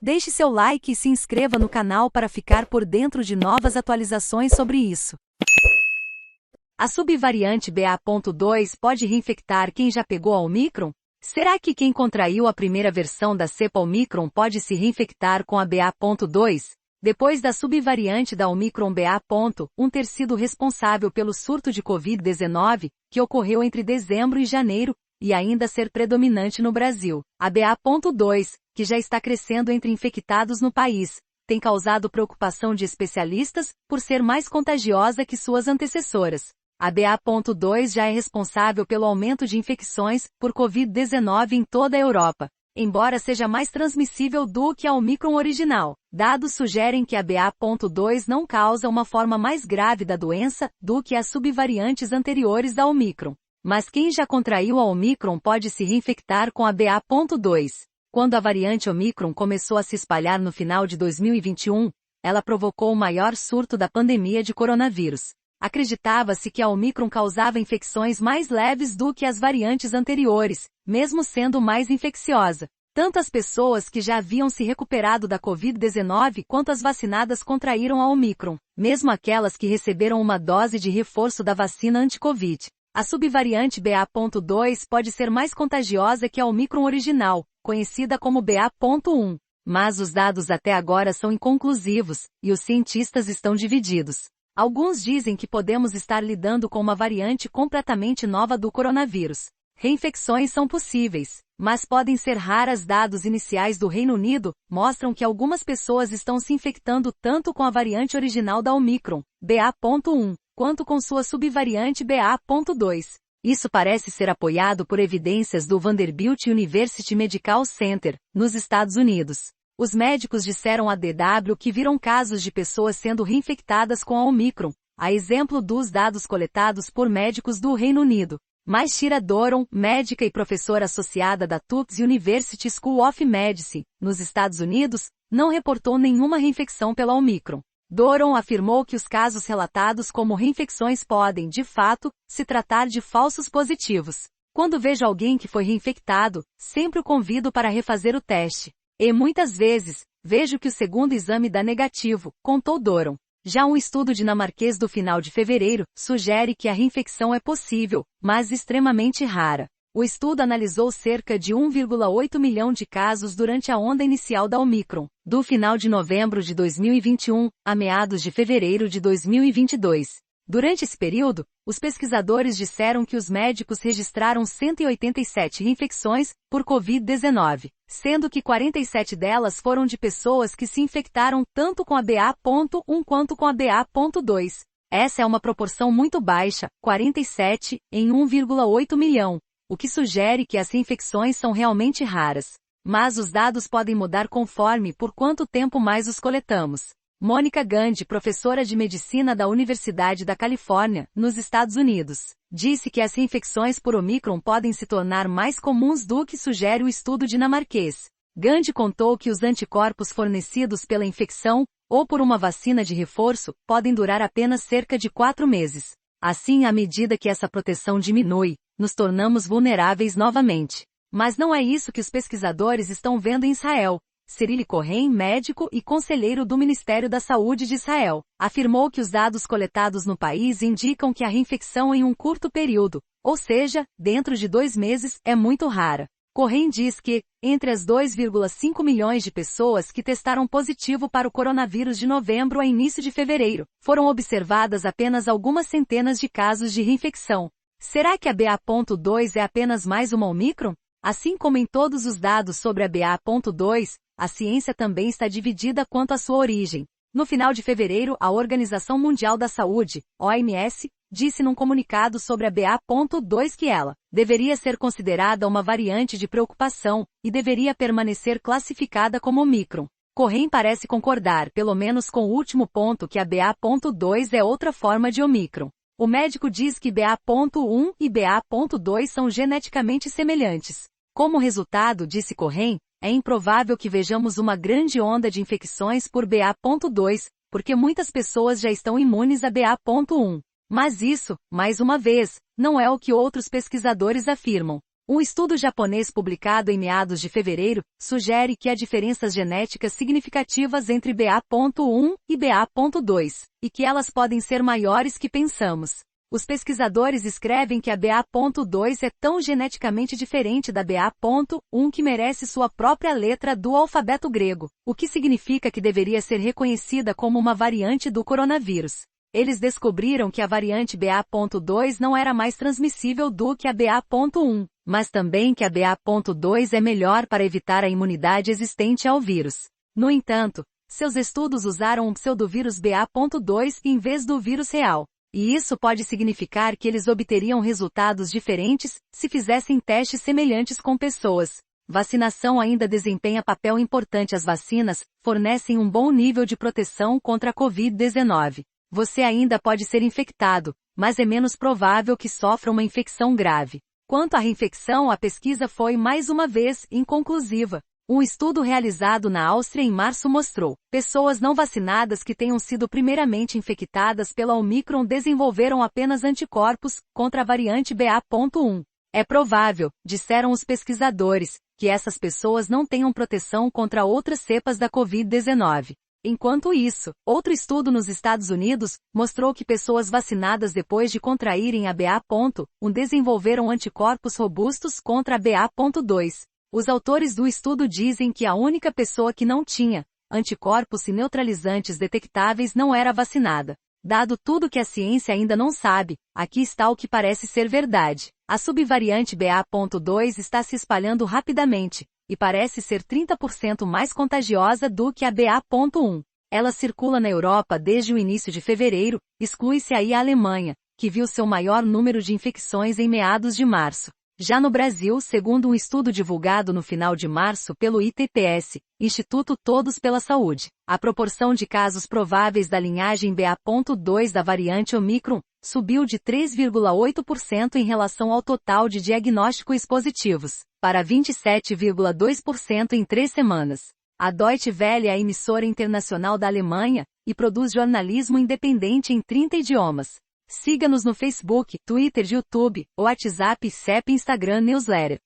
Deixe seu like e se inscreva no canal para ficar por dentro de novas atualizações sobre isso. A subvariante BA.2 pode reinfectar quem já pegou a Omicron? Será que quem contraiu a primeira versão da cepa Omicron pode se reinfectar com a BA.2? Depois da subvariante da Omicron BA.1 ter sido responsável pelo surto de Covid-19, que ocorreu entre dezembro e janeiro, e ainda ser predominante no Brasil, a BA.2, que já está crescendo entre infectados no país, tem causado preocupação de especialistas por ser mais contagiosa que suas antecessoras. A BA.2 já é responsável pelo aumento de infecções por Covid-19 em toda a Europa, embora seja mais transmissível do que a Omicron original. Dados sugerem que a BA.2 não causa uma forma mais grave da doença do que as subvariantes anteriores da Omicron. Mas quem já contraiu a Omicron pode se reinfectar com a BA.2. Quando a variante Omicron começou a se espalhar no final de 2021, ela provocou o maior surto da pandemia de coronavírus. Acreditava-se que a Omicron causava infecções mais leves do que as variantes anteriores, mesmo sendo mais infecciosa. Tanto as pessoas que já haviam se recuperado da Covid-19 quanto as vacinadas contraíram a Omicron, mesmo aquelas que receberam uma dose de reforço da vacina anti-Covid. A subvariante BA.2 pode ser mais contagiosa que a Omicron original, conhecida como BA.1. Mas os dados até agora são inconclusivos, e os cientistas estão divididos. Alguns dizem que podemos estar lidando com uma variante completamente nova do coronavírus. Reinfecções são possíveis, mas podem ser raras. Dados iniciais do Reino Unido mostram que algumas pessoas estão se infectando tanto com a variante original da Omicron, BA.1, quanto com sua subvariante BA.2. Isso parece ser apoiado por evidências do Vanderbilt University Medical Center, nos Estados Unidos. Os médicos disseram à DW que viram casos de pessoas sendo reinfectadas com a Omicron, a exemplo dos dados coletados por médicos do Reino Unido. Mas Shira Doron, médica e professora associada da Tufts University School of Medicine, nos Estados Unidos, não reportou nenhuma reinfecção pela Omicron. Doron afirmou que os casos relatados como reinfecções podem, de fato, se tratar de falsos positivos. Quando vejo alguém que foi reinfectado, sempre o convido para refazer o teste. E muitas vezes, vejo que o segundo exame dá negativo, contou Doron. Já um estudo dinamarquês do final de fevereiro sugere que a reinfecção é possível, mas extremamente rara. O estudo analisou cerca de 1,8 milhão de casos durante a onda inicial da Omicron, do final de novembro de 2021 a meados de fevereiro de 2022. Durante esse período, os pesquisadores disseram que os médicos registraram 187 reinfecções por Covid-19, sendo que 47 delas foram de pessoas que se infectaram tanto com a BA.1 quanto com a BA.2. Essa é uma proporção muito baixa, 47 em 1,8 milhão. O que sugere que as reinfecções são realmente raras. Mas os dados podem mudar conforme por quanto tempo mais os coletamos. Mônica Gandhi, professora de medicina da Universidade da Califórnia, nos Estados Unidos, disse que as reinfecções por Omicron podem se tornar mais comuns do que sugere o estudo dinamarquês. Gandhi contou que os anticorpos fornecidos pela infecção, ou por uma vacina de reforço, podem durar apenas cerca de 4 meses. Assim, à medida que essa proteção diminui, nos tornamos vulneráveis novamente. Mas não é isso que os pesquisadores estão vendo em Israel. Cyril Cohen, médico e conselheiro do Ministério da Saúde de Israel, afirmou que os dados coletados no país indicam que a reinfecção em um curto período, ou seja, dentro de 2 meses, é muito rara. Cohen diz que, entre as 2,5 milhões de pessoas que testaram positivo para o coronavírus de novembro a início de fevereiro, foram observadas apenas algumas centenas de casos de reinfecção. Será que a BA.2 é apenas mais uma Omicron? Assim como em todos os dados sobre a BA.2, a ciência também está dividida quanto à sua origem. No final de fevereiro, a Organização Mundial da Saúde, OMS, disse num comunicado sobre a BA.2 que ela deveria ser considerada uma variante de preocupação e deveria permanecer classificada como Omicron. Cohen parece concordar, pelo menos com o último ponto, que a BA.2 é outra forma de Omicron. O médico diz que BA.1 e BA.2 são geneticamente semelhantes. Como resultado, disse Cohen, é improvável que vejamos uma grande onda de infecções por BA.2, porque muitas pessoas já estão imunes a BA.1. Mas isso, mais uma vez, não é o que outros pesquisadores afirmam. Um estudo japonês publicado em meados de fevereiro sugere que há diferenças genéticas significativas entre BA.1 e BA.2, e que elas podem ser maiores que pensamos. Os pesquisadores escrevem que a BA.2 é tão geneticamente diferente da BA.1 que merece sua própria letra do alfabeto grego, o que significa que deveria ser reconhecida como uma variante do coronavírus. Eles descobriram que a variante BA.2 não era mais transmissível do que a BA.1, mas também que a BA.2 é melhor para evitar a imunidade existente ao vírus. No entanto, seus estudos usaram um pseudovírus BA.2 em vez do vírus real. E isso pode significar que eles obteriam resultados diferentes se fizessem testes semelhantes com pessoas. Vacinação ainda desempenha papel importante. As vacinas fornecem um bom nível de proteção contra a Covid-19. Você ainda pode ser infectado, mas é menos provável que sofra uma infecção grave. Quanto à reinfecção, a pesquisa foi, mais uma vez, inconclusiva. Um estudo realizado na Áustria em março mostrou: pessoas não vacinadas que tenham sido primeiramente infectadas pela Omicron desenvolveram apenas anticorpos contra a variante BA.1. É provável, disseram os pesquisadores, que essas pessoas não tenham proteção contra outras cepas da Covid-19. Enquanto isso, outro estudo nos Estados Unidos mostrou que pessoas vacinadas depois de contraírem a BA.1 desenvolveram anticorpos robustos contra a BA.2. Os autores do estudo dizem que a única pessoa que não tinha anticorpos e neutralizantes detectáveis não era vacinada. Dado tudo que a ciência ainda não sabe, aqui está o que parece ser verdade. A subvariante BA.2 está se espalhando rapidamente, e parece ser 30% mais contagiosa do que a BA.1. Ela circula na Europa desde o início de fevereiro, exclui-se aí a Alemanha, que viu seu maior número de infecções em meados de março. Já no Brasil, segundo um estudo divulgado no final de março pelo ITPS, Instituto Todos pela Saúde, a proporção de casos prováveis da linhagem BA.2 da variante Omicron subiu de 3,8% em relação ao total de diagnósticos positivos, para 27,2% em 3 semanas. A Deutsche Welle é a emissora internacional da Alemanha e produz jornalismo independente em 30 idiomas. Siga-nos no Facebook, Twitter, YouTube, WhatsApp, CEP e Instagram Newsletter.